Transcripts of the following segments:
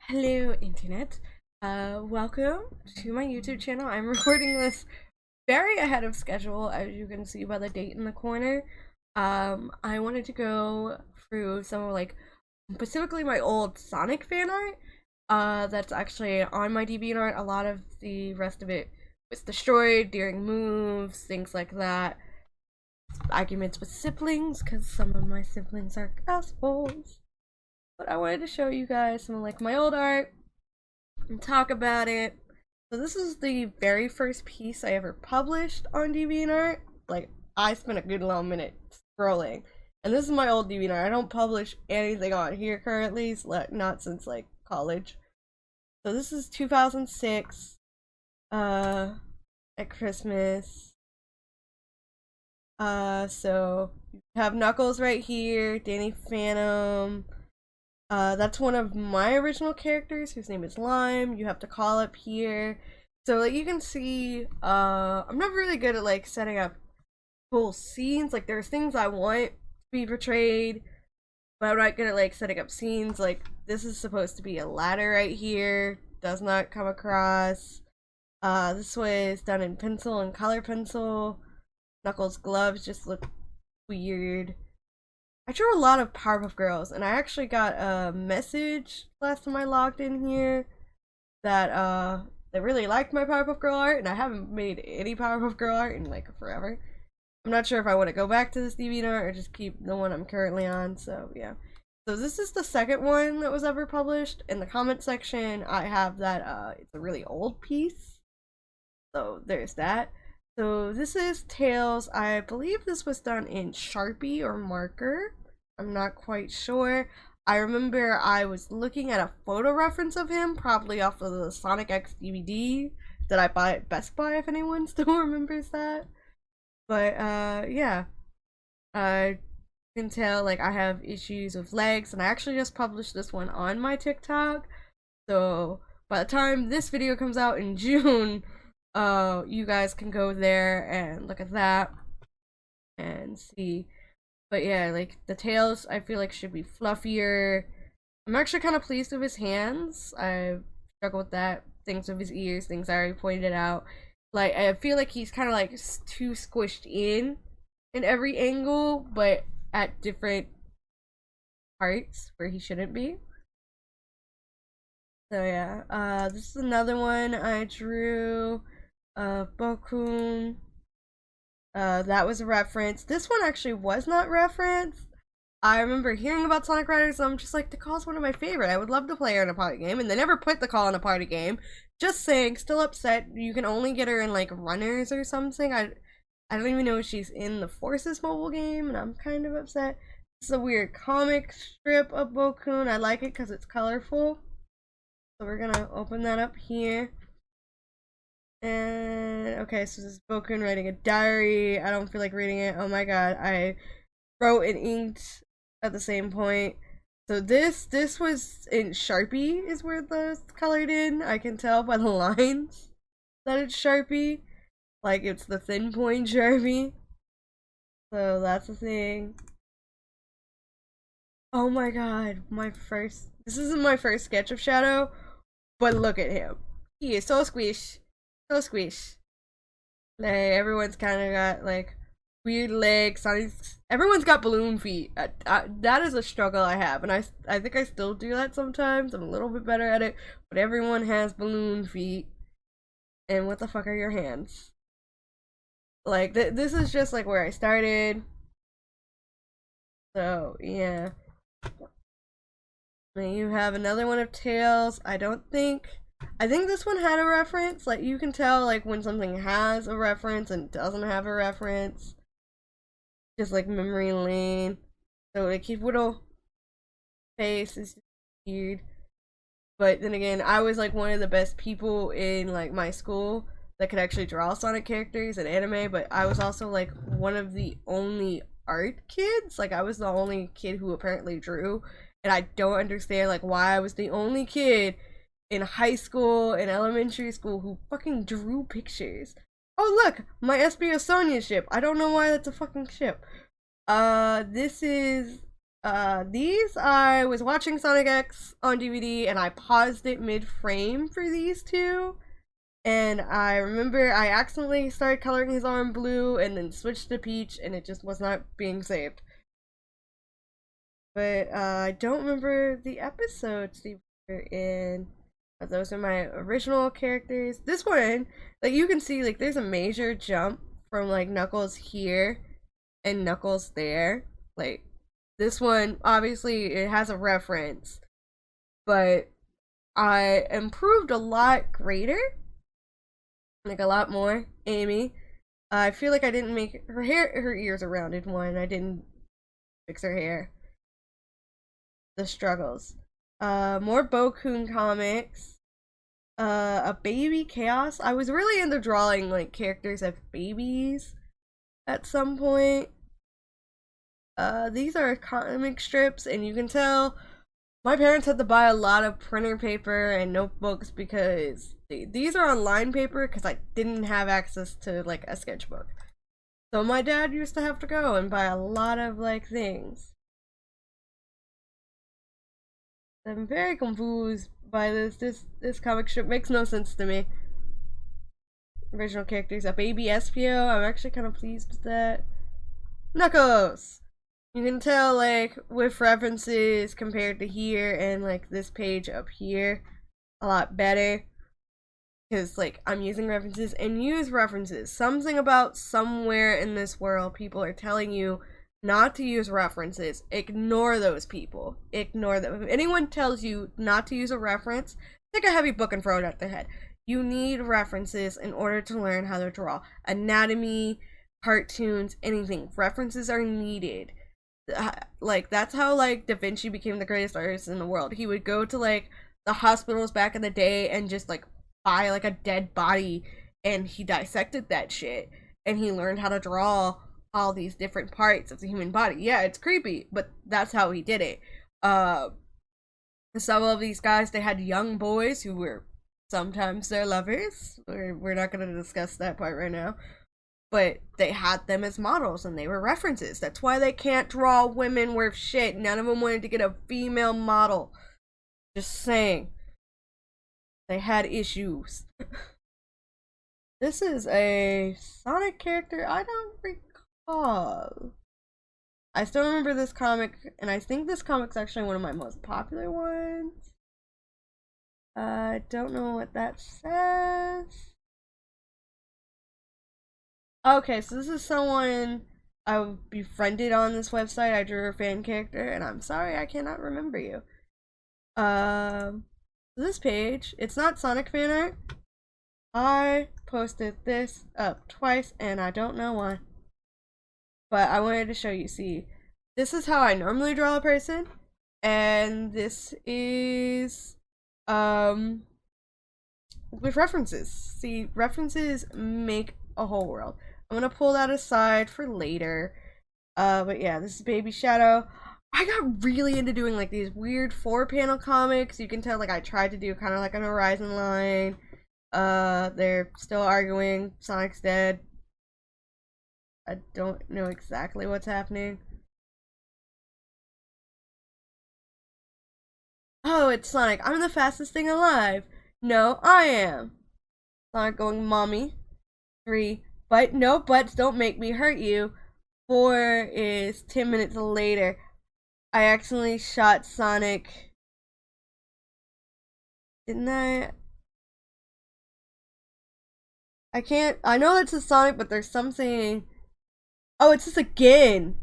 Hello, internet. Welcome to my YouTube channel. I'm recording this very ahead of schedule, as you can see by the date in the corner. I wanted to go through some of specifically my old Sonic fan art. That's actually on my DeviantArt. A lot of the rest of it was destroyed during moves, things like that. Arguments with siblings, because some of my siblings are assholes. But I wanted to show you guys some of my old art and talk about it. So this is the very first piece I ever published on DeviantArt. I spent a good long minute scrolling. And this is my old DeviantArt. I don't publish anything on here currently, not since college. So this is 2006 at Christmas. So you have Knuckles right here, Danny Phantom. That's one of my original characters whose name is Lime. You have to call up here. So you can see, I'm not really good at setting up full scenes. There's things I want to be portrayed, but I'm not good at setting up scenes. This is supposed to be a ladder right here. Does not come across. This was done in pencil and color pencil. Knuckles' gloves just look weird. I drew a lot of Powerpuff Girls, and I actually got a message last time I logged in here that they really liked my Powerpuff Girl art, and I haven't made any Powerpuff Girl art in forever. I'm not sure if I want to go back to this DeviantArt or just keep the one I'm currently on, so yeah. So this is the second one that was ever published. In the comment section, I have that it's a really old piece. So there's that. So this is Tails. I believe this was done in Sharpie or marker. I'm not quite sure. I remember I was looking at a photo reference of him, probably off of the Sonic X DVD that I bought at Best Buy, if anyone still remembers that. But yeah. You can tell I have issues with legs, and I actually just published this one on my TikTok. So by the time this video comes out in June, you guys can go there and look at that and see. But yeah, the tails I feel should be fluffier. I'm actually kind of pleased with his hands. I struggle with that. Things with his ears, things I already pointed out. I feel he's kind of too squished in every angle, but at different parts where he shouldn't be. So yeah, this is another one I drew. Bokun. That was a reference. This one actually was not referenced. I remember hearing about Sonic Riders, and I'm just the call's one of my favorite. I would love to play her in a party game, and they never put the call in a party game. Just saying, still upset. You can only get her in runners or something. I don't even know if she's in the Forces mobile game, and I'm kind of upset. This is a weird comic strip of Bokun. I like it because it's colorful. So we're gonna open that up here. And okay, so this is Bokun writing a diary. I don't feel like reading it. Oh my god, I wrote and inked at the same point. So this was in Sharpie is where the colored in. I can tell by the lines that it's Sharpie. It's the thin point Sharpie. So that's the thing. Oh my god, this isn't my first sketch of Shadow, but look at him. He is so squish. So squish. Everyone's kind of got weird legs. Everyone's got balloon feet. That is a struggle I have, and I think I still do that sometimes. I'm a little bit better at it, but everyone has balloon feet. And what the fuck are your hands? This is just where I started. So yeah. Then you have another one of Tails. I think this one had a reference. You can tell when something has a reference and doesn't have a reference. Just memory lane. So his little face is weird. But then again, I was one of the best people in my school that could actually draw Sonic characters and anime, but I was also one of the only art kids. I was the only kid who apparently drew, and I don't understand why I was the only kid in high school and elementary school who fucking drew pictures. Oh look, my SBO Sonia ship. I don't know why that's a fucking ship. This is These I was watching Sonic X on DVD and I paused it mid-frame for these two. And I remember I accidentally started coloring his arm blue and then switched to peach and it just was not being saved. But I don't remember the episodes they were in. Those are my original characters. This one, like you can see, like there's a major jump from like Knuckles here and Knuckles there. Like this one, obviously it has a reference, but I improved a lot greater, like a lot more. Amy, I feel like I didn't make her hair, her ears are rounded one. I didn't fix her hair. The struggles. More Bokun comics. A baby chaos. I was really into drawing like characters as babies at some point. These are comic strips, and you can tell my parents had to buy a lot of printer paper and notebooks because these are on line paper because I didn't have access to like a sketchbook. So my dad used to have to go and buy a lot of like things. I'm very confused by this. This comic strip makes no sense to me. Original characters, a baby Espio. I'm actually kind of pleased with that. Knuckles! You can tell, like, with references compared to here and, like, this page up here, a lot better. Because, like, I'm using references and use references. Something about somewhere in this world, people are telling you not to use references. Ignore those people. Ignore them. If anyone tells you not to use a reference, take a heavy book and throw it at their head. You need references in order to learn how to draw. Anatomy, cartoons, anything. References are needed. Like, that's how, like, Da Vinci became the greatest artist in the world. He would go to, like, the hospitals back in the day and just, like, buy, like, a dead body, and he dissected that shit. And he learned how to draw all these different parts of the human body. Yeah, it's creepy, but that's how he did it. Some of these guys, they had young boys who were sometimes their lovers. We're not going to discuss that part right now. But they had them as models and they were references. That's why they can't draw women worth shit. None of them wanted to get a female model. Just saying. They had issues. This is a Sonic character I don't recall. I still remember this comic, and I think this comic's actually one of my most popular ones. I don't know what that says. Okay, so this is someone I befriended on this website. I drew a fan character, and I'm sorry I cannot remember you. This page, it's not Sonic FanArt. I posted this up twice, and I don't know why. But I wanted to show you, see, this is how I normally draw a person, and this is, with references. See, references make a whole world. I'm gonna pull that aside for later. But yeah, this is Baby Shadow. I got really into doing like these weird 4-panel comics. You can tell like I tried to do kind of like an Horizon line. They're still arguing. Sonic's dead. I don't know exactly what's happening. Oh, it's Sonic. I'm the fastest thing alive. No, I am. Sonic going, mommy. 3. But no buts, don't make me hurt you. 4 is 10 minutes later. I accidentally shot Sonic. Didn't I? I can't. I know that's a Sonic, but there's something. Oh, it's this again.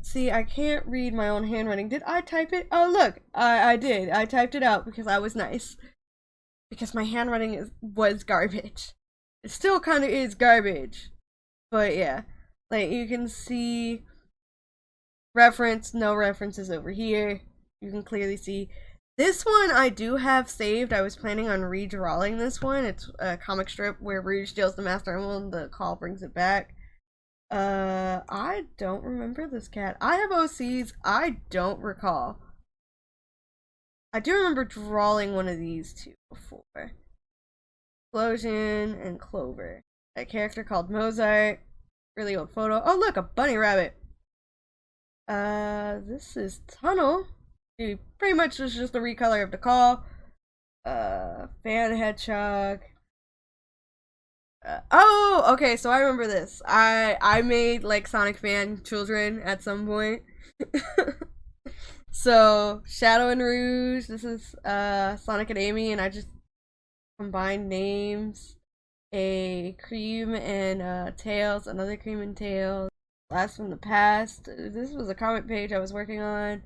See, I can't read my own handwriting. Did I type it? Oh, look. I did. I typed it out because I was nice. Because my handwriting was garbage. It still kind of is garbage. But yeah. Like, you can see reference, no references over here. You can clearly see. This one I do have saved. I was planning on redrawing this one. It's a comic strip where Rouge steals the Master Emerald and the call brings it back. I don't remember this cat. I have OCs. I don't recall. I do remember drawing one of these two before. Explosion and Clover. A character called Mozart. Really old photo. Oh look, a bunny rabbit. This is Tunnel. It pretty much is just a recolor of the call. Fan Hedgehog. Oh, okay, so I remember this. I made like Sonic fan children at some point. So Shadow and Rouge, this is Sonic and Amy, and I just combined names. A Cream and Tails, another Cream and Tails. Blast from the Past. This was a comic page I was working on.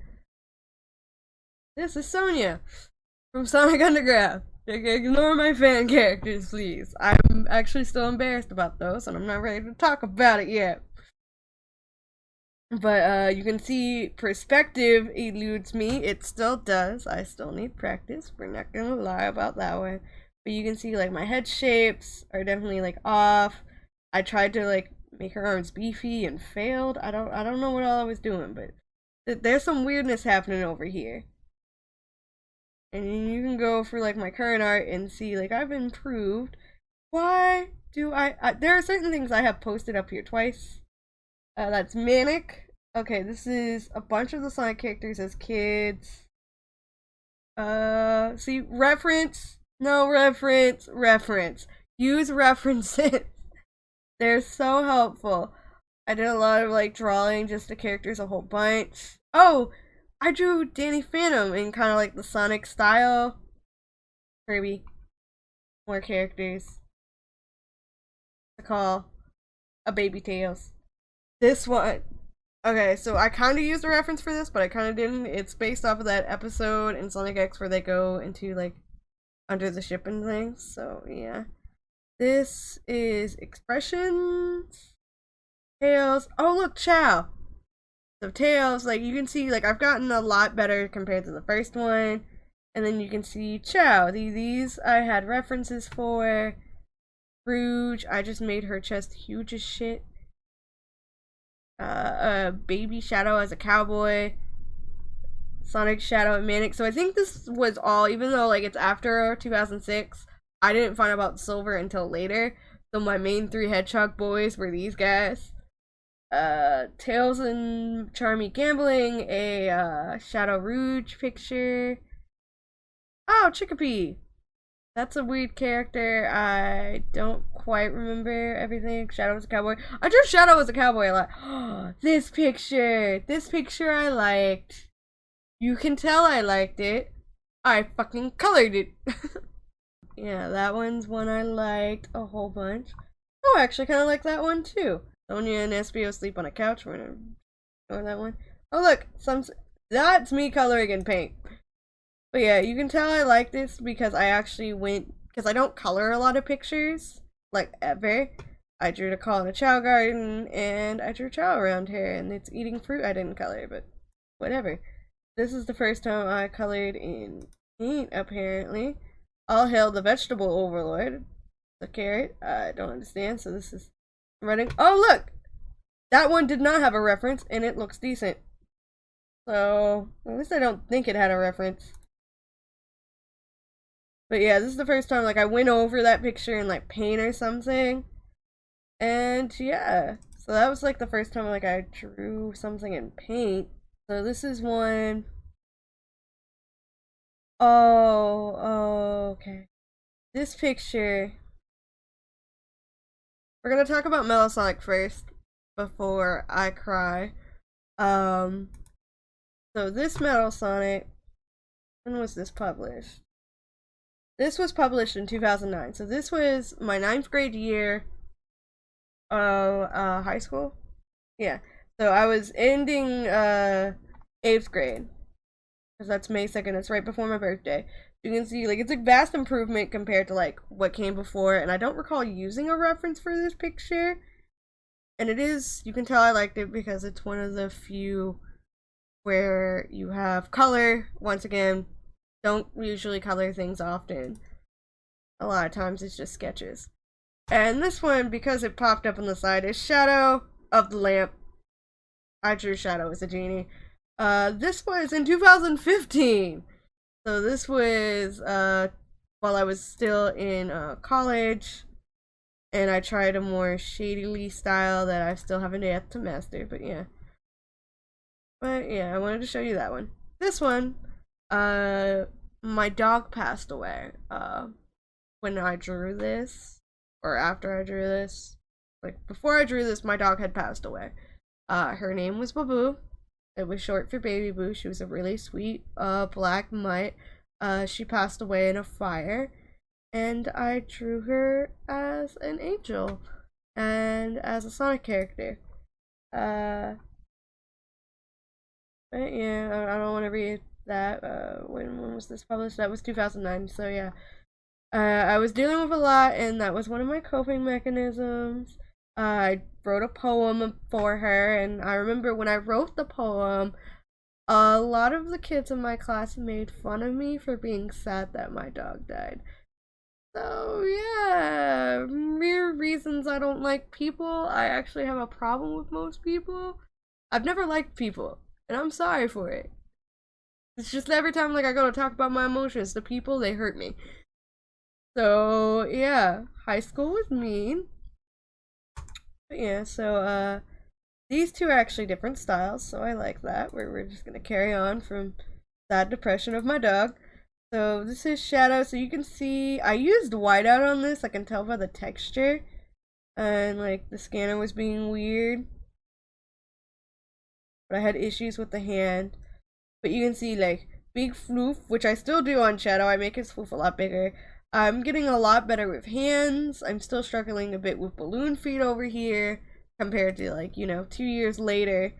This is Sonia from Sonic Underground. Ignore my fan characters, please. I'm actually still embarrassed about those, and I'm not ready to talk about it yet. But you can see perspective eludes me. It still does. I still need practice. We're not gonna lie about that one. But you can see like my head shapes are definitely like off. I tried to like make her arms beefy and failed. I don't know what all I was doing, but there's some weirdness happening over here. And you can go for like my current art and see like I've improved. Why do I there are certain things I have posted up here twice. That's Manic. Okay, this is a bunch of the Sonic characters as kids. See, reference, no reference, reference. Use references. They're so helpful. I did a lot of like drawing just the characters a whole bunch. Oh, I drew Danny Phantom in kind of like the Sonic style. Kirby. More characters. To call a Baby Tails. This one. Okay, so I kind of used a reference for this, but I kind of didn't. It's based off of that episode in Sonic X where they go into like under the ship and things. So yeah. This is Expressions. Tails. Oh look, Chow. So Tails, like you can see, like I've gotten a lot better compared to the first one. And then you can see Chow. These I had references for. Rouge, I just made her chest huge as shit. Baby Shadow as a cowboy. Sonic, Shadow, and Manic. So I think this was all, even though like it's after 2006, I didn't find out about Silver until later. So my main 3 Hedgehog boys were these guys. Tails and Charmy Gambling, a Shadow Rouge picture. Oh, Chickapee. That's a weird character. I don't quite remember everything. Shadow was a cowboy. I drew Shadow as a cowboy a lot. This picture I liked. You can tell I liked it. I fucking colored it. Yeah, that one's one I liked a whole bunch. Oh, I actually kind of like that one too. Sonia and Espio sleep on a couch. We're gonna ignore that one. Oh look, that's me coloring in paint. But yeah, you can tell I like this because I actually went, because I don't color a lot of pictures, like ever. I drew the call in a Chow garden, and I drew Chow around here, and it's eating fruit. I didn't color, but whatever. This is the first time I colored in paint, apparently. All hail the vegetable overlord. The carrot, I don't understand, so this is running. Oh look! That one did not have a reference, and it looks decent. So, at least I don't think it had a reference. But yeah, this is the first time like I went over that picture in like paint or something. And yeah, so that was like the first time like I drew something in paint. So this is one. Oh, okay. This picture. We're gonna talk about Mellow Sonic first before I cry. So this Metal Sonic, when was this published? This was published in 2009. So this was my 9th grade year of high school. Yeah. So I was ending 8th grade. Because that's May 2nd. It's right before my birthday. You can see like it's a vast improvement compared to like what came before, and I don't recall using a reference for this picture. And it is, you can tell I liked it because it's one of the few where you have color. Once again, don't usually color things often. A lot of times it's just sketches. And this one, because it popped up on the side, is Shadow of the Lamp. I drew Shadow as a genie. This was in 2015. So this was while I was still in college. And I tried a more shadily style that I still haven't yet to master, but yeah. But yeah, I wanted to show you that one. This one, uh, my dog passed away. When I drew this, or after I drew this. Like before I drew this, my dog had passed away. Her name was Babu. It was short for Baby Boo. She was a really sweet, black mutt. She passed away in a fire, and I drew her as an angel and as a Sonic character. But yeah, I don't want to read that. When was this published? That was 2009. So yeah, I was dealing with a lot, and that was one of my coping mechanisms. I wrote a poem for her, and I remember when I wrote the poem, a lot of the kids in my class made fun of me for being sad that my dog died. So yeah, mere reasons I don't like people. I actually have a problem with most people. I've never liked people, and I'm sorry for it. It's just every time like I go to talk about my emotions to people, they hurt me. So yeah, high school was mean. But yeah, so these two are actually different styles, so I like that. We're just gonna carry on from sad depression of my dog. So this is shadow, so you can see I used whiteout on this. I can tell by the texture, and like the scanner was being weird, but I had issues with the hand. But you can see like big floof, which I still do on shadow. I make his floof a lot bigger. I'm getting a lot better with hands. I'm still struggling a bit with balloon feet over here compared to like, 2 years later,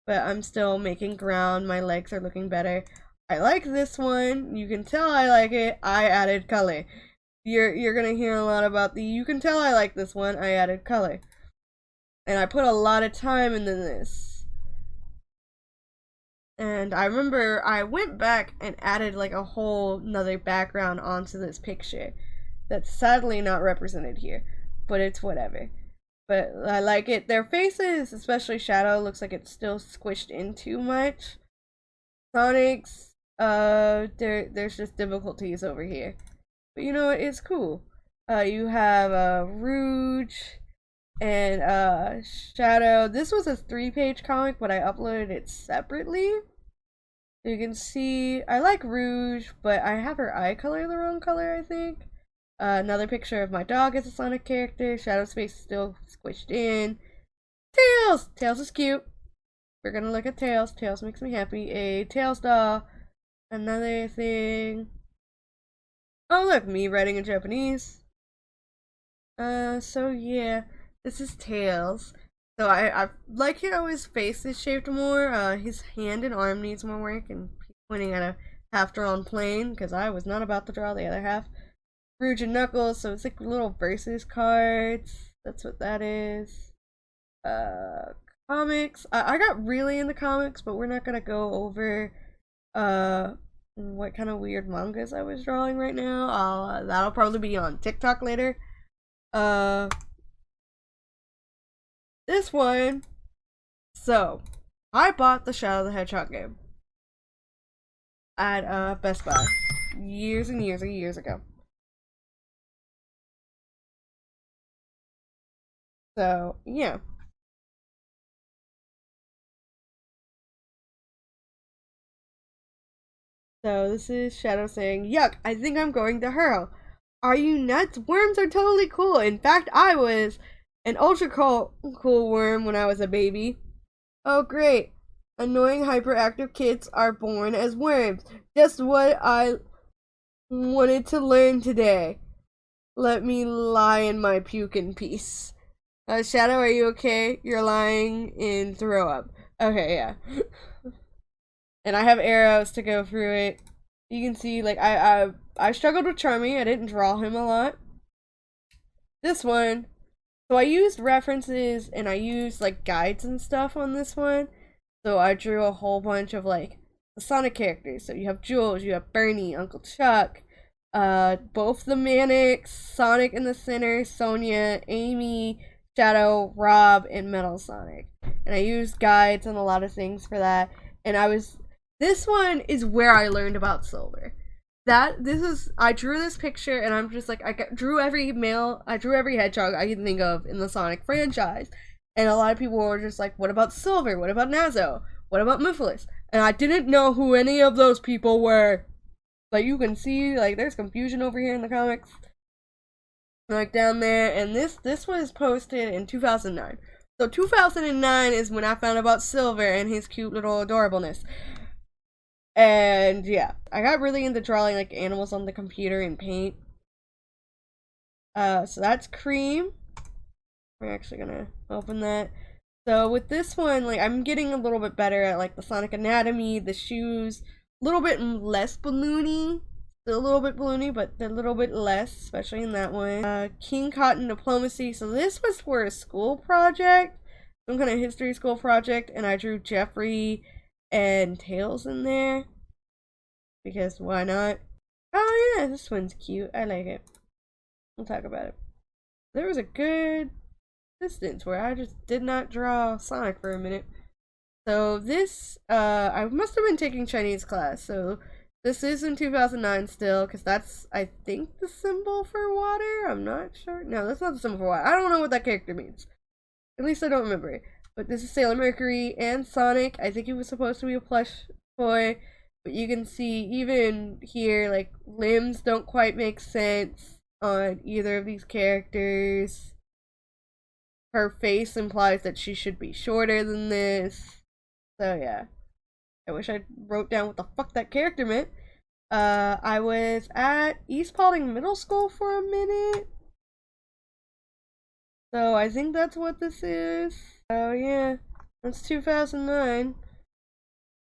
but I'm still making ground. My legs are looking better. I like this one. You can tell I like it. I added color. You're gonna hear a lot about you can tell I like this one. I added color. And I put a lot of time into this. And I remember I went back and added like a whole nother background onto this picture that's sadly not represented here, but it's whatever. But I like it. Their faces, especially Shadow, looks like it's still squished in too much. Sonic's, there's just difficulties over here. But you know what? It's cool. You have Rouge and Shadow. This was a 3-page comic, but I uploaded it separately. You can see I like Rouge, but I have her eye color the wrong color, I think. Another picture of my dog as a Sonic character. Shadow's face is still squished in. Tails! Tails is cute. We're gonna look at Tails. Tails makes me happy. A Tails doll. Another thing. Oh look, me writing in Japanese. So yeah, this is Tails. So I like how his face is shaped more. His hand and arm needs more work, and he's pointing at a half-drawn plane, because I was not about to draw the other half. Rouge and Knuckles, so it's like little versus cards. That's what that is. Comics. I got really into comics, but we're not gonna go over what kind of weird mangas I was drawing right now. That'll probably be on TikTok later. This one. So, I bought the Shadow the Hedgehog game at Best Buy years and years and years ago. So, yeah. So, this is Shadow saying, "Yuck, I think I'm going to hurl. Are you nuts? Worms are totally cool. In fact, I was an ultra cool worm when I was a baby. Oh, great. Annoying hyperactive kids are born as worms. Just what I wanted to learn today. Let me lie in my puke in peace." Shadow, are you okay? You're lying in throw up. Okay, yeah. And I have arrows to go through it. You can see, like, I struggled with Charmy. I didn't draw him a lot. This one, so I used references and I used, like, guides and stuff on this one. So I drew a whole bunch of, like, the Sonic characters. So you have Jules, you have Bernie, Uncle Chuck, both the Manics, Sonic in the center, Sonia, Amy, Shadow, Rob, and Metal Sonic. And I used guides and a lot of things for that. And this one is where I learned about Silver. I drew this picture and I'm just like, I drew every hedgehog I can think of in the Sonic franchise. And a lot of people were just like, what about Silver? What about Nazo? What about Myphilis? And I didn't know who any of those people were. Like, you can see, like, there's confusion over here in the comics. Like, down there. And this was posted in 2009. So 2009 is when I found about Silver and his cute little adorableness. And yeah, I got really into drawing like animals on the computer and paint. So that's Cream. We're actually gonna open that. So with this one, like, I'm getting a little bit better at like the Sonic anatomy, the shoes, a little bit less balloony. Still a little bit balloony, but a little bit less, especially in that one. King Cotton Diplomacy. So this was for a school project, some kind of history school project, and I drew Jeffrey and Tails in there. Because why not? Oh yeah, this one's cute. I like it. We'll talk about it. There was a good distance where I just did not draw Sonic for a minute. So this, I must have been taking Chinese class, so this is in 2009 still, because that's, I think, the symbol for water? I'm not sure. No, that's not the symbol for water. I don't know what that character means. At least I don't remember it. But this is Sailor Mercury and Sonic. I think he was supposed to be a plush toy, but you can see even here, like, limbs don't quite make sense on either of these characters. Her face implies that she should be shorter than this. So yeah. I wish I wrote down what the fuck that character meant. I was at East Paulding Middle School for a minute. So I think that's what this is. Oh yeah, that's 2009.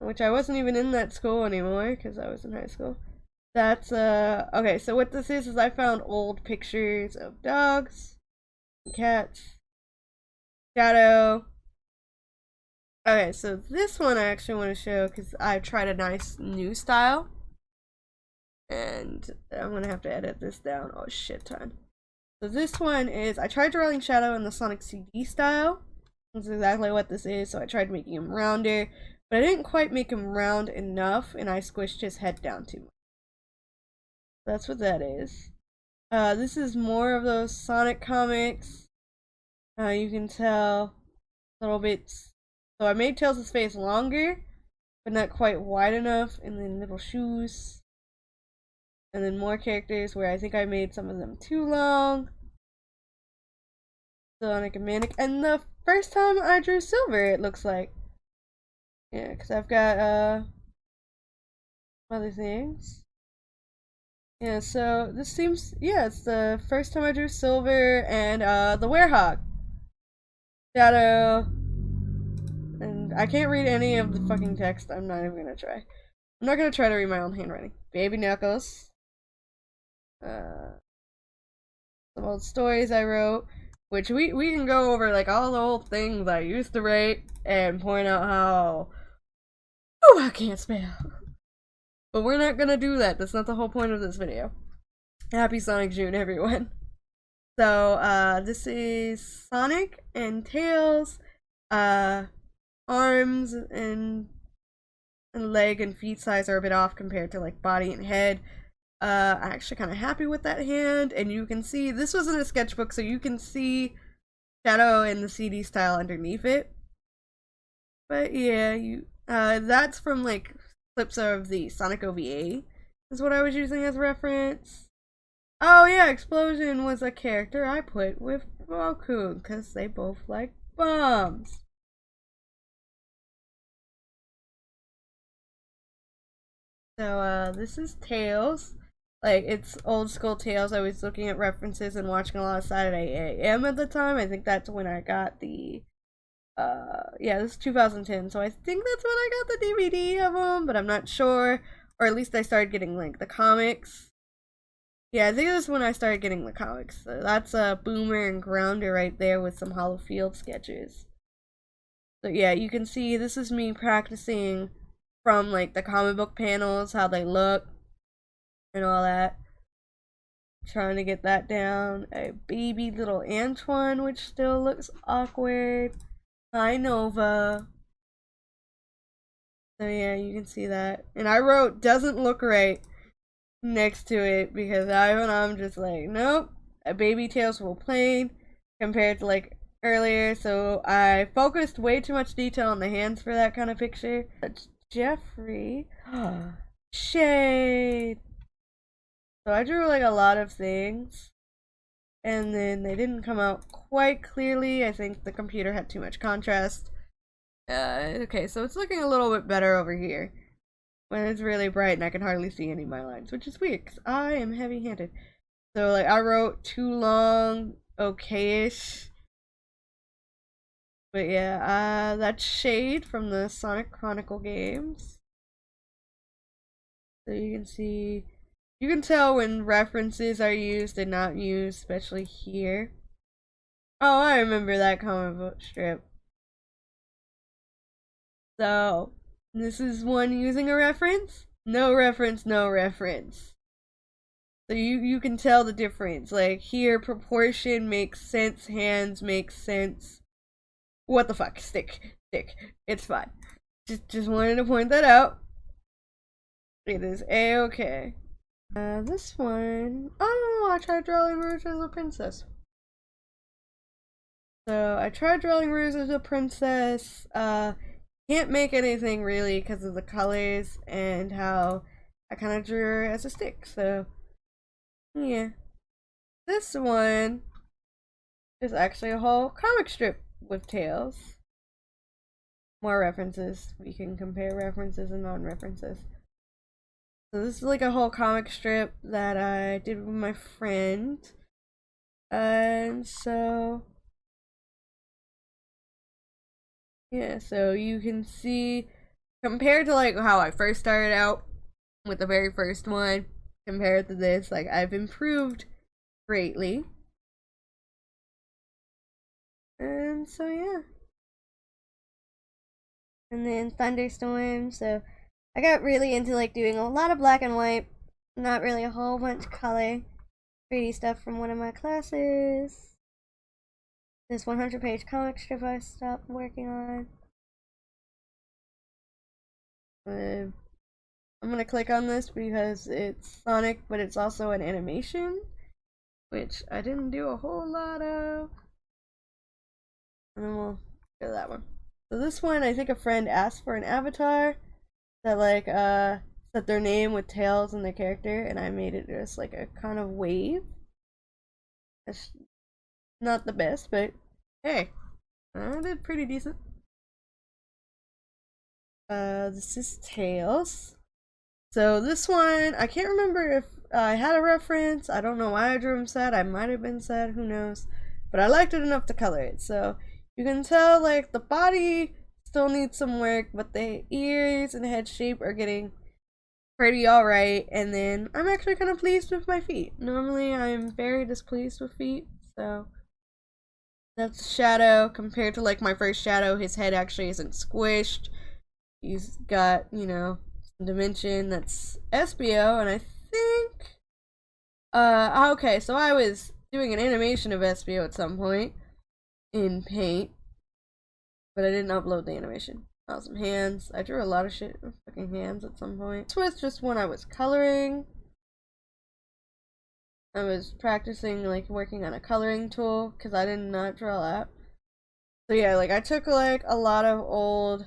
Which I wasn't even in that school anymore because I was in high school. That's, okay, so what this is I found old pictures of dogs, cats, Shadow. Okay, so this one I actually want to show because I've tried a nice new style. And I'm going to have to edit this down. Oh, shit ton. So this one is, I tried drawing Shadow in the Sonic CD style. That's exactly what this is, so I tried making him rounder. But I didn't quite make him round enough, and I squished his head down too much. That's what that is. This is more of those Sonic comics. You can tell a little bit. So I made Tails' face longer, but not quite wide enough, and then little shoes. And then more characters where I think I made some of them too long. Sonic and Manic. And the first time I drew Silver, it looks like. Yeah, because I've got other things. Yeah, so this seems, yeah, it's the first time I drew Silver and the Werehog. Shadow. And I can't read any of the fucking text. I'm not even gonna try. I'm not gonna try to read my own handwriting. Baby Knuckles. Some old stories I wrote. Which we can go over like all the old things I used to write and point out how I can't spell. But we're not gonna do that. That's not the whole point of this video. Happy Sonic June, everyone. So, this is Sonic and Tails. Arms and leg and feet size are a bit off compared to like body and head. I'm actually kind of happy with that hand, and you can see this was in a sketchbook, so you can see Shadow in the CD style underneath it. But yeah, that's from like clips of the Sonic OVA is what I was using as reference. Oh yeah, Explosion was a character I put with Goku because they both like bombs. So this is Tails. Like, it's old school Tails. I was looking at references and watching a lot of Saturday AM at the time. I think that's when I got the yeah, this is 2010, so I think that's when I got the DVD of them, but I'm not sure. Or at least I started getting, like, the comics. Yeah, I think this is when I started getting the comics. So that's Boomer and Grounder right there with some Hollow Field sketches. So yeah, you can see this is me practicing from, like, the comic book panels, how they look, and all that. Trying to get that down. A baby little Antoine, which still looks awkward. Hi, Nova. So yeah, you can see that. And I wrote doesn't look right next to it because I'm just like, nope. A baby Tails will plain compared to like earlier, so I focused way too much detail on the hands for that kind of picture. That's Jeffrey. Shade. So I drew like a lot of things, and then they didn't come out quite clearly. I think the computer had too much contrast. Okay, so it's looking a little bit better over here when it's really bright and I can hardly see any of my lines, which is weird because I am heavy-handed. So like I wrote too long, okay-ish. But yeah, that's Shade from the Sonic Chronicle games. So you can see, you can tell when references are used and not used, especially here. Oh, I remember that comic book strip. So, this is one using a reference. No reference, no reference. So you can tell the difference. Like here, proportion makes sense, hands make sense. What the fuck? Stick. It's fine. Just wanted to point that out. It is a-okay. This one. Oh, I tried drawing Rouge as a princess. So I tried drawing Rouge as a princess. Can't make anything really because of the colors and how I kind of drew her as a stick. So yeah, this one is actually a whole comic strip with tails. More references. We can compare references and non-references. So this is like a whole comic strip that I did with my friend. And so yeah, so you can see compared to like how I first started out with the very first one compared to this, like I've improved greatly. And so yeah. And then Thunderstorm, so I got really into like doing a lot of black and white, not really a whole bunch of color. 3D stuff from one of my classes. This 100-page comic strip I stopped working on. I'm gonna click on this because it's Sonic, but it's also an animation, which I didn't do a whole lot of. And then we'll go to that one. So this one, I think a friend asked for an avatar that like set their name with tails and their character, and I made it just like a kind of wave. It's not the best, but hey, I did pretty decent. This is Tails. So this one, I can't remember if I had a reference. I don't know why I drew him sad. I might have been sad, who knows. But I liked it enough to color it. So you can tell like the body still needs some work, but the ears and head shape are getting pretty alright. And then I'm actually kind of pleased with my feet. Normally I'm very displeased with feet, so that's Shadow. Compared to like my first Shadow, his head actually isn't squished. He's got, you know, some dimension. That's SBO, and I think okay, so I was doing an animation of SBO at some point in Paint, but I didn't upload the animation. Oh, some hands. I drew a lot of shit with fucking hands at some point. This was just when I was coloring. I was practicing, like, working on a coloring tool, because I did not draw that. So yeah, like, I took, like, a lot of old...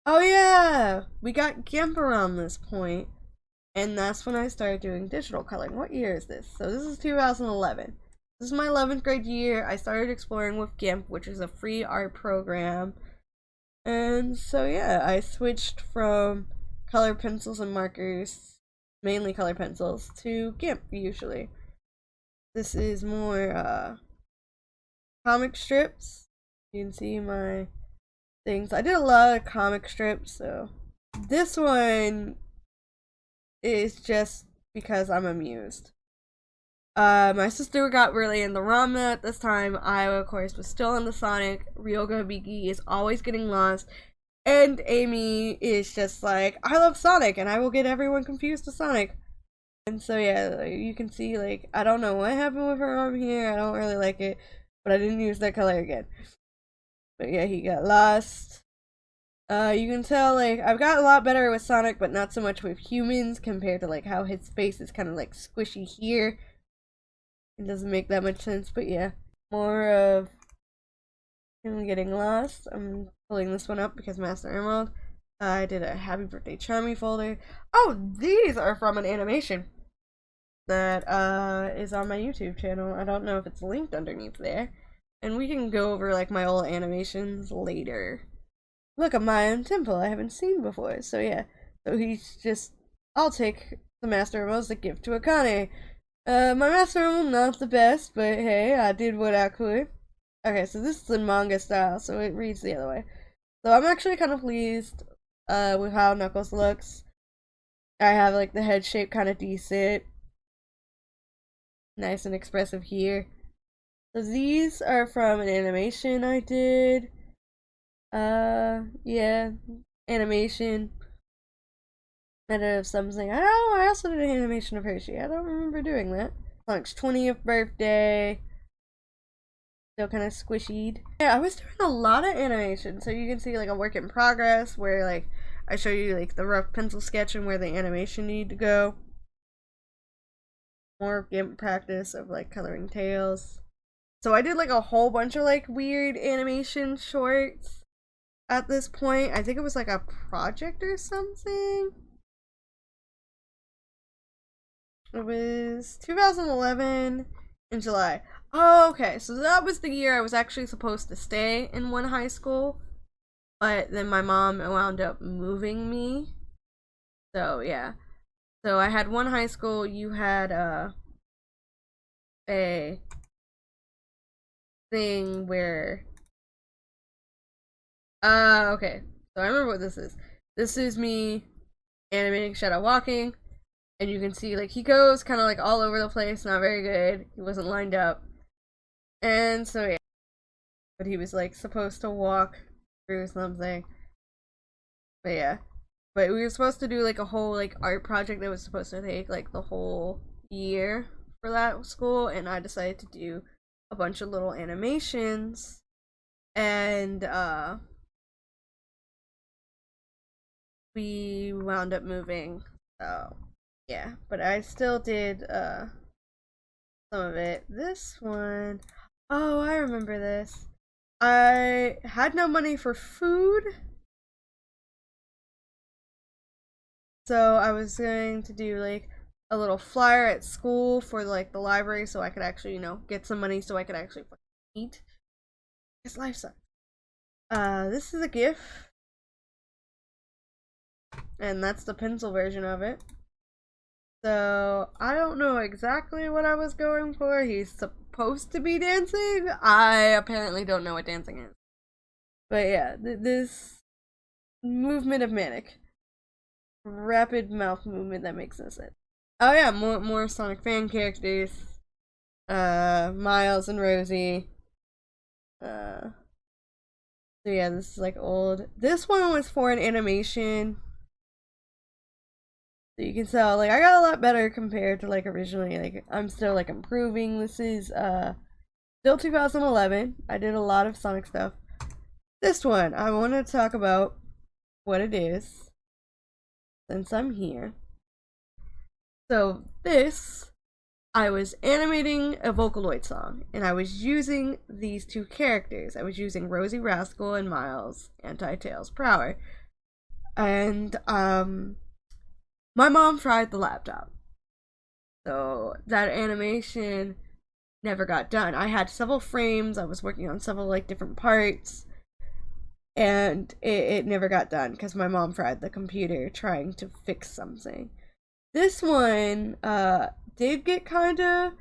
Oh yeah! We got GIMP around this point, and that's when I started doing digital coloring. What year is this? So this is 2011. This is my 11th grade year. I started exploring with GIMP, which is a free art program. And so yeah, I switched from color pencils and markers, mainly color pencils, to GIMP usually. This is more comic strips. You can see my things. I did a lot of comic strips, so this one is just because I'm amused. My sister got really into Ranma at this time. I, of course, was still into Sonic. Ryoga Bigi is always getting lost. And Amy is just like, I love Sonic, and I will get everyone confused to Sonic. And so, yeah, like, you can see, like, I don't know what happened with her arm here. I don't really like it. But I didn't use that color again. But yeah, he got lost. You can tell, like, I've got a lot better with Sonic, but not so much with humans compared to, like, how his face is kind of, like, squishy here. It doesn't make that much sense, but yeah. More of I'm getting lost. I'm pulling this one up because Master Emerald. I did a Happy Birthday Charmy folder. Oh, these are from an animation that is on my YouTube channel. I don't know if it's linked underneath there. And we can go over like my old animations later. Look, a Mayan temple I haven't seen before. So yeah. So he's just, I'll take the Master Emerald as a gift to Akane. My Master Emerald not the best, but hey, I did what I could. Okay, so this is in manga style, so it reads the other way. So I'm actually kind of pleased with how Knuckles looks. I have like the head shape kind of decent. Nice and expressive here. So these are from an animation I did. Yeah, animation. Of something. I also did an animation of Hershey. I don't remember doing that. Sonic's 20th birthday. Still kind of squishied. Yeah, I was doing a lot of animation, so you can see like a work in progress where like I show you like the rough pencil sketch and where the animation need to go. More GIMP practice of like coloring tails. So I did like a whole bunch of like weird animation shorts at this point. I think it was like a project or something. It was 2011 in July. Oh, okay. So that was the year I was actually supposed to stay in one high school, but then my mom wound up moving me. So yeah. So I had one high school. You had a thing where okay. So I remember what this is. This is me animating Shadow walking, and you can see like he goes kind of like all over the place, not very good. He wasn't lined up. And so yeah, but he was like supposed to walk through something. But yeah, but we were supposed to do like a whole like art project that was supposed to take like the whole year for that school, and I decided to do a bunch of little animations, and we wound up moving. So yeah, but I still did some of it. This one, oh, I remember this. I had no money for food, so I was going to do like a little flyer at school for like the library so I could actually, you know, get some money so I could actually eat. Because life sucks. This is a GIF, and that's the pencil version of it. So I don't know exactly what I was going for. He's supposed to be dancing. I apparently don't know what dancing is. But yeah, this movement of Manic. Rapid mouth movement that makes no sense. Oh yeah, more Sonic fan characters. Miles and Rosie. So yeah, this is like old. This one was for an animation. So you can tell, like, I got a lot better compared to like originally. Like, I'm still like improving. This is still 2011. I did a lot of Sonic stuff. This one, I want to talk about what it is since I'm here. So this, I was animating a Vocaloid song, and I was using these two characters. I was using Rosie Rascal and Miles Anti-Tails Prower. And my mom fried the laptop. So that animation never got done. I had several frames, I was working on several like different parts, and it never got done because my mom fried the computer trying to fix something. This one did get kinda,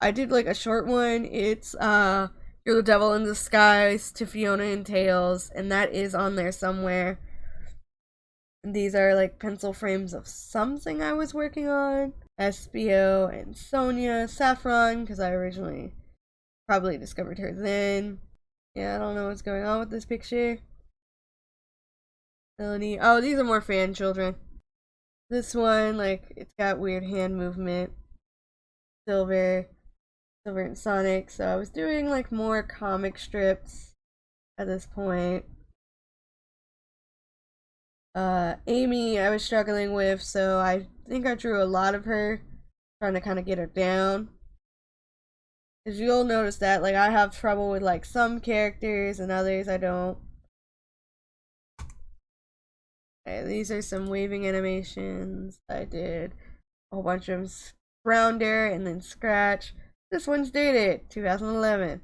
I did like a short one. It's You're the Devil in Disguise to Fiona and Tails, and that is on there somewhere. And these are like pencil frames of something I was working on. SBO and Sonia, Saffron, because I originally probably discovered her then. Yeah, I don't know what's going on with this picture. Melanie. Oh, these are more fan children. This one, like, it's got weird hand movement. Silver and Sonic. So I was doing like more comic strips at this point. Amy I was struggling with, so I think I drew a lot of her, trying to kind of get her down. Because you'll notice that, like, I have trouble with, like, some characters and others I don't. Okay, these are some waving animations I did. A whole bunch of Rounder and then Scratch. This one's dated 2011.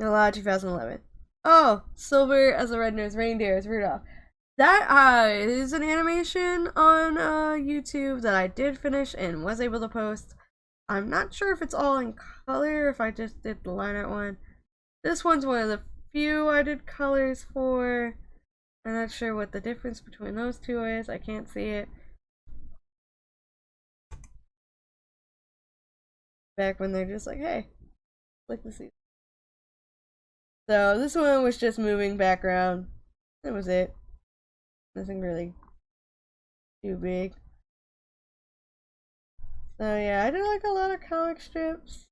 A lot of 2011. Oh, Silver as a Red-Nosed Reindeer is Rudolph. That is an animation on YouTube that I did finish and was able to post. I'm not sure if it's all in color, if I just did the line art one. This one's one of the few I did colors for. I'm not sure what the difference between those two is. I can't see it. Back when they're just like, hey, click the seat. So this one was just moving background. That was it. Nothing really too big. So yeah, I did like a lot of comic strips.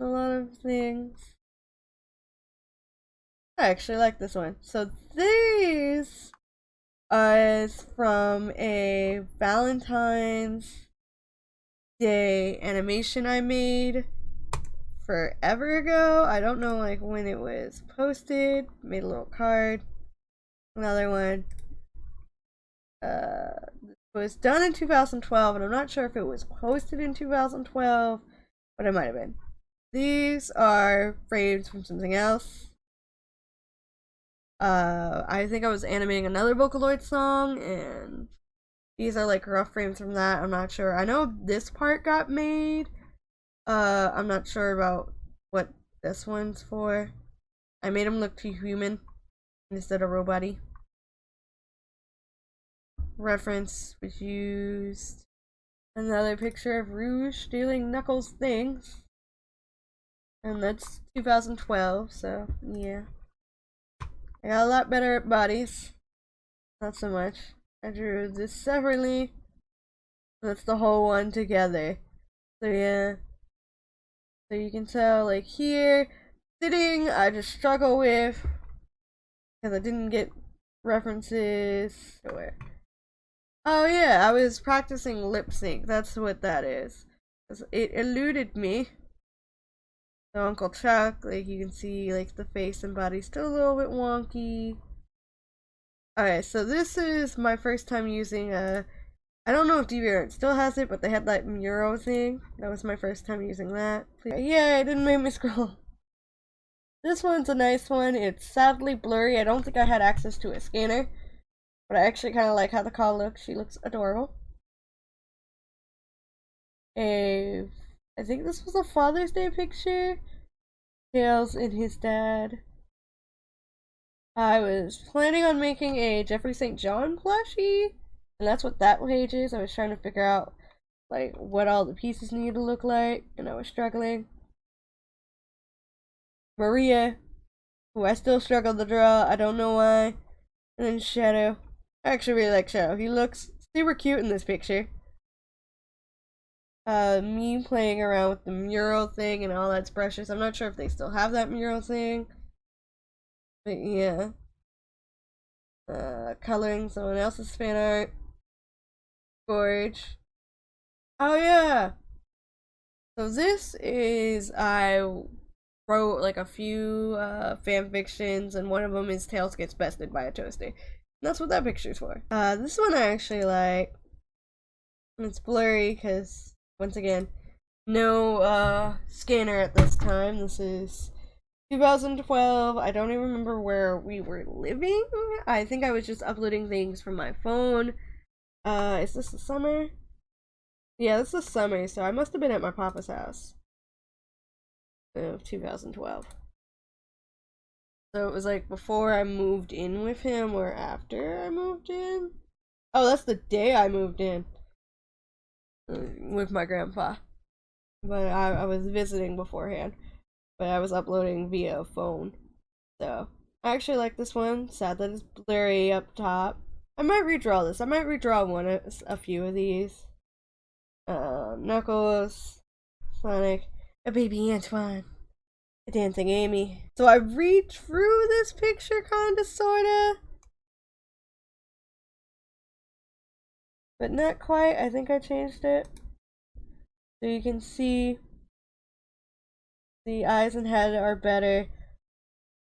A lot of things. I actually like this one. So these is from a Valentine's Day animation I made forever ago. I don't know like when it was posted. Made a little card. Another one. Was done in 2012, and I'm not sure if it was posted in 2012, but it might have been. These are frames from something else. I think I was animating another Vocaloid song, and these are like rough frames from that. I'm not sure. I know this part got made. I'm not sure about what this one's for. I made him look too human instead of robot-y. Reference was used. Another picture of Rouge stealing Knuckles' things. And that's 2012, so yeah. I got a lot better at bodies. Not so much. I drew this separately. That's the whole one together. So yeah. So you can tell, like here, sitting, I just struggle with. Because I didn't get references. Where? Oh yeah, I was practicing lip sync. That's what that is. It eluded me. So Uncle Chuck, like you can see, like the face and body still a little bit wonky. Okay, so this is my first time using a. I don't know if DeviantArt still has it, but they had that mural thing. That was my first time using that. Yeah, it didn't make me scroll. This one's a nice one. It's sadly blurry. I don't think I had access to a scanner. But I actually kind of like how the call looks. She looks adorable. I think this was a Father's Day picture. Tails and his dad. I was planning on making a Jeffrey St. John plushie. And that's what that page is. I was trying to figure out like what all the pieces need to look like. And I was struggling. Maria, who I still struggle to draw. I don't know why. And then Shadow. I actually really like Shadow. He looks super cute in this picture. Me playing around with the mural thing and all that's brushes. I'm not sure if they still have that mural thing. But yeah. Coloring someone else's fan art. Gorge. Oh yeah! So this is, I wrote like a few fan fictions, and one of them is Tails gets bested by a toaster. And that's what that picture's for. This one I actually like. It's blurry because, once again, no scanner at this time. This is 2012. I don't even remember where we were living. I think I was just uploading things from my phone. Is this the summer? Yeah, this is summer, so I must have been at my papa's house of 2012. So it was like before I moved in with him or after I moved in. Oh, that's the day I moved in with my grandpa. But I was visiting beforehand. But I was uploading via phone. So I actually like this one. Sad that it's blurry up top. I might redraw this. I might redraw a few of these. Knuckles, Sonic, a baby Antoine, a dancing Amy. So I redrew this picture kinda sorta. But not quite. I think I changed it. So you can see The eyes and head are better.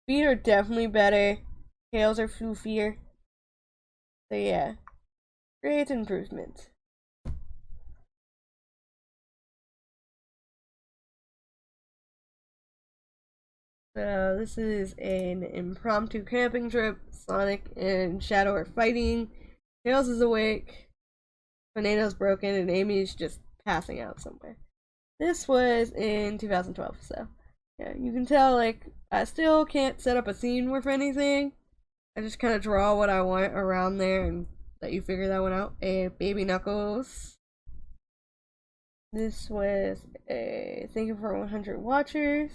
Feet are definitely better. Tails are floofier. So yeah, great improvement. So this is an impromptu camping trip. Sonic and Shadow are fighting. Tails is awake. Tornado's broken, and Amy's just passing out somewhere. This was in 2012, so yeah, you can tell, like, I still can't set up a scene with anything. I just kind of draw what I want around there and let you figure that one out. A Baby Knuckles. This was a Thank You for 100 Watchers.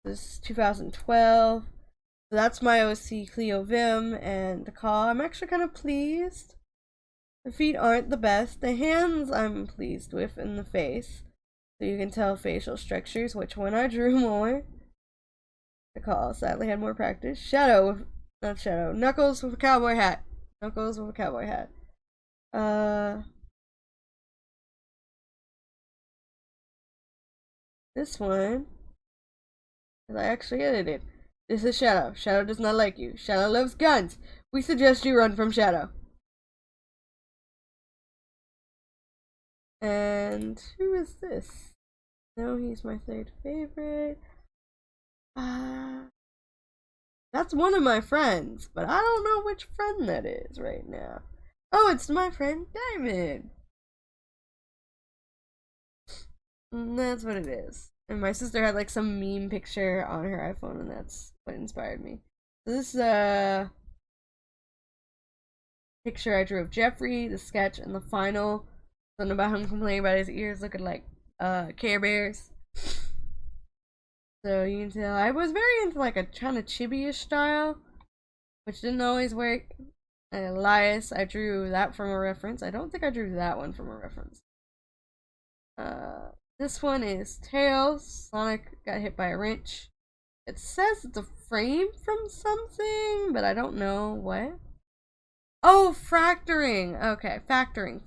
This is 2012. So that's my OC Cleo Vim and the call. I'm actually kind of pleased. The feet aren't the best. The hands I'm pleased with, and the face. So you can tell facial structures, which one I drew more. The call sadly had more practice. Not Shadow. Knuckles with a cowboy hat. Knuckles with a cowboy hat. This one, I actually edited. This is Shadow. Shadow does not like you. Shadow loves guns. We suggest you run from Shadow. And who is this? No, he's my third favorite. That's one of my friends, but I don't know which friend that is right now. Oh, it's my friend Diamond. And that's what it is. And my sister had like some meme picture on her iPhone, and that's what inspired me. So this is a picture I drew of Jeffrey, the sketch, and the final. Something about him complaining about his ears looking like Care Bears. So you can tell I was very into like a kind of chibi-ish style, which didn't always work. And Elias, I drew that from a reference. I don't think I drew that one from a reference. This one is Tails. Sonic got hit by a wrench. It says it's a frame from something, but I don't know what. Oh, factoring. Okay, factoring.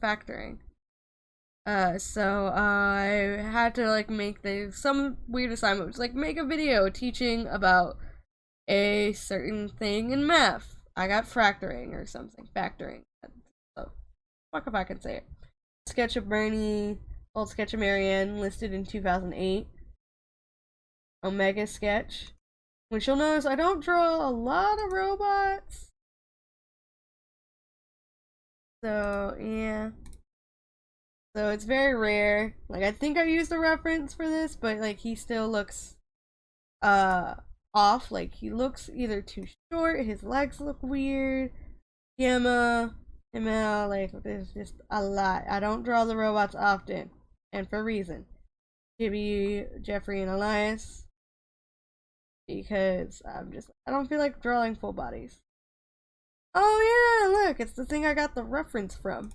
So I had to like make some weird assignment, which, like, make a video teaching about a certain thing in math. I got fractoring or something. Factoring. So, fuck if I can say it. Sketch of Bernie, old sketch of Marianne, listed in 2008. Omega sketch. Which you'll notice I don't draw a lot of robots. So, yeah. So it's very rare. Like, I think I used a reference for this, but like he still looks off. Like, he looks either too short, his legs look weird. Gamma, ML, like, there's just a lot. I don't draw the robots often, and for a reason. Chibi, Jeffrey, and Elias, because I don't feel like drawing full bodies. Oh yeah, look, it's the thing I got the reference from.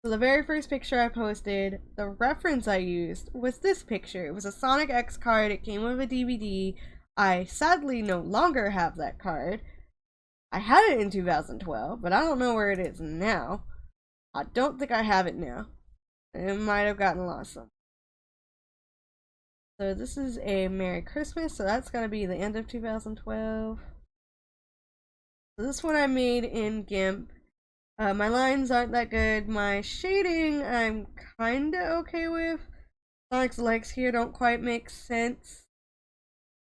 So the very first picture I posted, the reference I used was this picture. It was a Sonic X card. It came with a DVD. I sadly no longer have that card. I had it in 2012, but I don't know where it is now. I don't think I have it now. It might have gotten lost some. So this is a Merry Christmas, so that's gonna be the end of 2012. So this one I made in GIMP. My lines aren't that good. My shading I'm kinda okay with. Sonic's legs here don't quite make sense.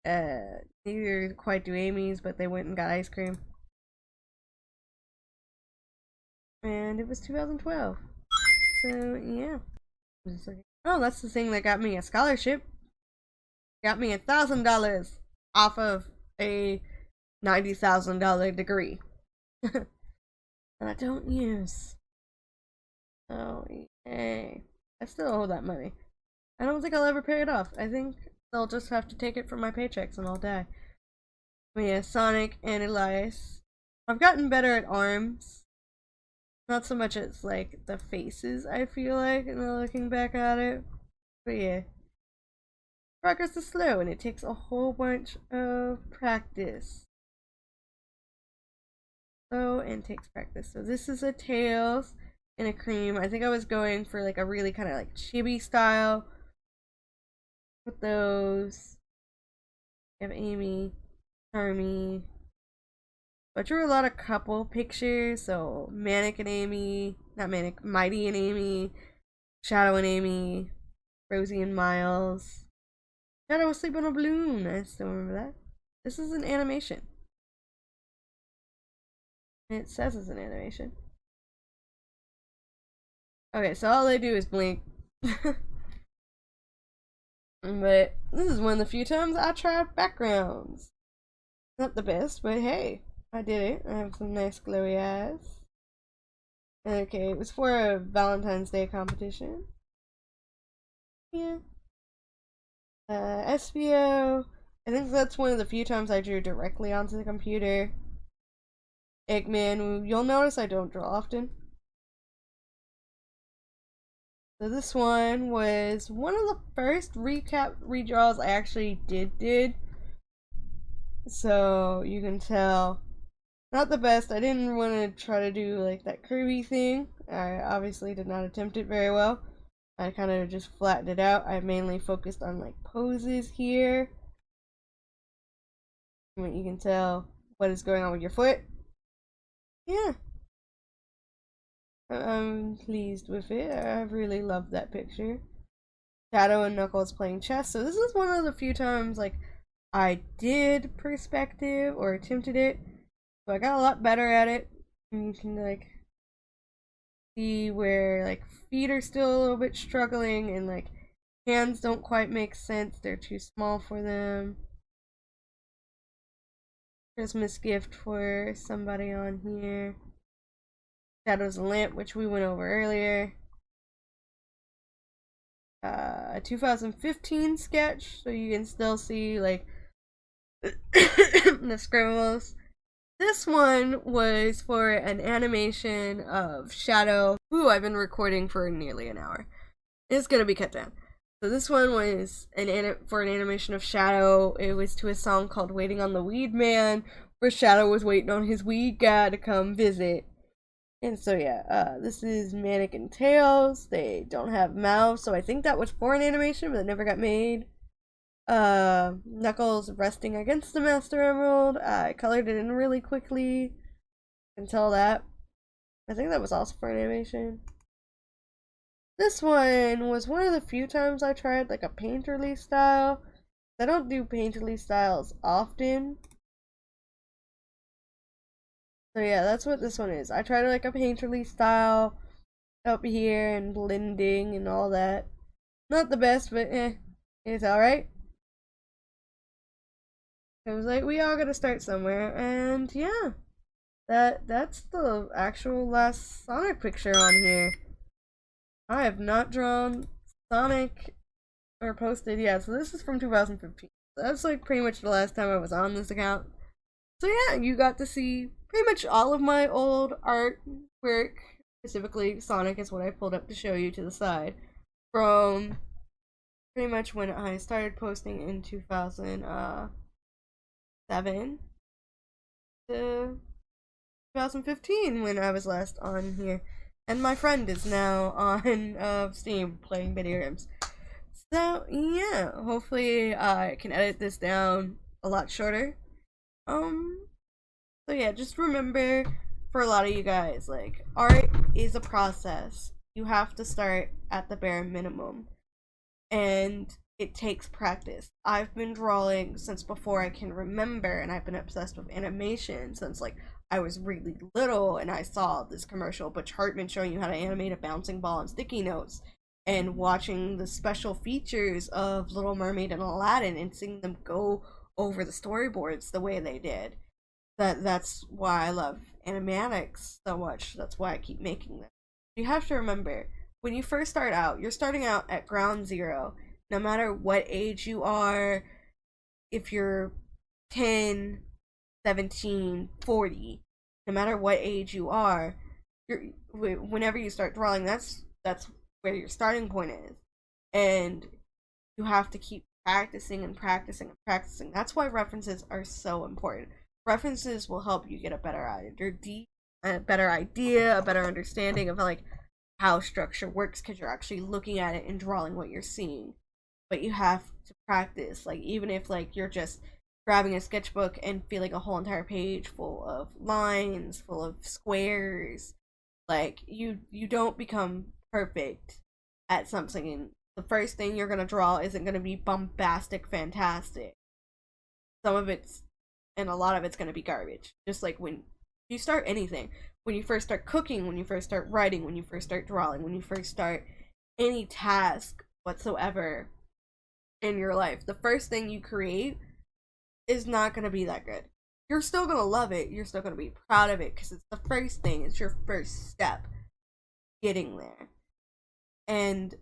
Neither quite do Amy's, but they went and got ice cream. And it was 2012. So, yeah. Oh, that's the thing that got me a scholarship. Got me $1,000 off of a $90,000 degree. That I don't use. Oh, yay. I still owe that money. I don't think I'll ever pay it off. I think they'll just have to take it from my paychecks and I'll die. But yeah, Sonic and Elias. I've gotten better at arms. Not so much as like the faces, I feel like, and looking back at it. But yeah. Progress is slow and it takes a whole bunch of practice. Slow and takes practice. So this is a Tails and a Cream. I think I was going for like a really kind of like chibi style. with those. We have Amy, Charmy. I drew a lot of couple pictures, so Manic and Amy, not Manic, Mighty and Amy, Shadow and Amy, Rosie and Miles. Shadow was asleep on a balloon. I still remember that. This is an animation. It says it's an animation. Okay, so all they do is blink. But this is one of the few times I tried backgrounds. Not the best, but hey, I did it. I have some nice glowy eyes. Okay, it was for a Valentine's Day competition. Yeah. SBO. I think that's one of the few times I drew directly onto the computer. Eggman, you'll notice I don't draw often. So this one was one of the first redraws I actually did. So you can tell, not the best. I didn't want to try to do like that curvy thing. I obviously did not attempt it very well. I kind of just flattened it out. I mainly focused on like poses here. I mean, you can tell what is going on with your foot. Yeah. I'm pleased with it. I really love that picture. Shadow and Knuckles playing chess. So this is one of the few times like I did perspective or attempted it. So I got a lot better at it. And you can like see where like feet are still a little bit struggling and like hands don't quite make sense. They're too small for them. Christmas gift for somebody on here. Shadow's Lamp, which we went over earlier. A 2015 sketch, so you can still see like the scribbles. This one was for an animation of Shadow. Ooh, I've been recording for nearly an hour. It's gonna be cut down. So this one was for an animation of Shadow. It was to a song called "Waiting on the Weed Man," where Shadow was waiting on his weed guy to come visit. And so yeah, this is Manic and Tails. They don't have mouths, so I think that was for an animation, but it never got made. Knuckles resting against the Master Emerald. I colored it in really quickly. You can tell that. I think that was also for an animation. This one was one of the few times I tried like a painterly style. I don't do painterly styles often. So yeah, that's what this one is. I tried like a painterly style up here and blending and all that. Not the best, but it's alright. I was like, we all gotta start somewhere, and yeah. That's the actual last Sonic picture on here. I have not drawn Sonic or posted yet, so this is from 2015. That's like pretty much the last time I was on this account. So yeah, you got to see pretty much all of my old artwork. Specifically, Sonic is what I pulled up to show you to the side. From pretty much when I started posting in 2007 to 2015 when I was last on here. And my friend is now on Steam playing video games. So yeah, hopefully I can edit this down a lot shorter. So yeah, just remember, for a lot of you guys, like, art is a process. You have to start at the bare minimum. And it takes practice. I've been drawing since before I can remember, and I've been obsessed with animation since like I was really little, and I saw this commercial, Butch Hartman, showing you how to animate a bouncing ball on sticky notes, and watching the special features of Little Mermaid and Aladdin and seeing them go over the storyboards the way they did. That's why I love animatics so much. That's why I keep making them. You have to remember, when you first start out, you're starting out at ground zero. No matter what age you are, if you're 10, 17, 40, no matter what age you are, whenever you start drawing, that's where your starting point is. And you have to keep practicing and practicing and practicing. That's why references are so important. References will help you get a better idea, a better understanding of like how structure works, because you're actually looking at it and drawing what you're seeing. but you have to practice. Like, even if like you're just grabbing a sketchbook and feeling a whole entire page full of lines, full of squares, like you don't become perfect at something, and the first thing you're gonna draw isn't gonna be bombastic, fantastic. Some of it's, and a lot of it's gonna be garbage. Just like when you start anything, when you first start cooking, when you first start writing, when you first start drawing, when you first start any task whatsoever in your life, the first thing you create is not gonna be that good. You're still gonna love it. You're still gonna be proud of it because it's the first thing. It's your first step getting there, and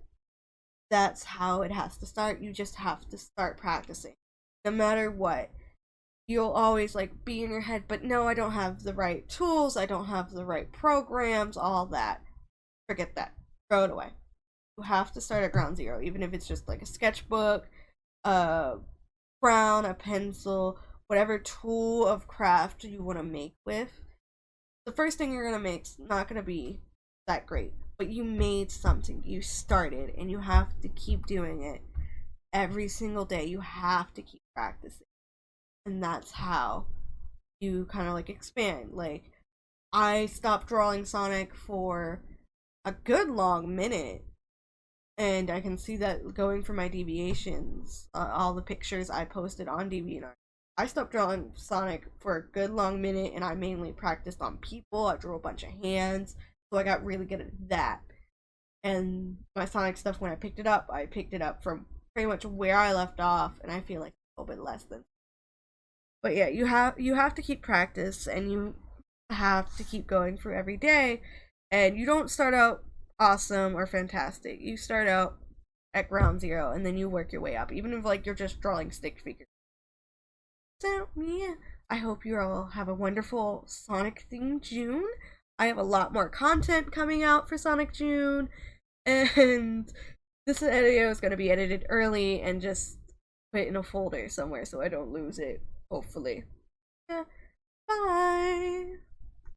that's how it has to start. You just have to start practicing, no matter what. You'll always like be in your head, but no, I don't have the right tools. I don't have the right programs. All that. Forget that. Throw it away. You have to start at ground zero, even if it's just like a sketchbook, a crown, a pencil, whatever tool of craft you want to make with. The first thing you're gonna make's not gonna be that great, but you made something. You started, and you have to keep doing it every single day. You have to keep practicing, and that's how you kind of like expand. Like, I stopped drawing Sonic for a good long minute, and I can see that going for my deviations, all the pictures I posted on DeviantArt. I stopped drawing Sonic for a good long minute, and I mainly practiced on people. I drew a bunch of hands, so I got really good at that. And my Sonic stuff, when I picked it up from pretty much where I left off, and I feel like a little bit less than. But yeah, you have to keep practice, and you have to keep going through every day, and you don't start out awesome or fantastic. You start out at ground zero, and then you work your way up, even if like you're just drawing stick figures. So yeah, I hope you all have a wonderful Sonic themed June. I have a lot more content coming out for Sonic June, and this video is going to be edited early and just put in a folder somewhere so I don't lose it, hopefully. Yeah, bye!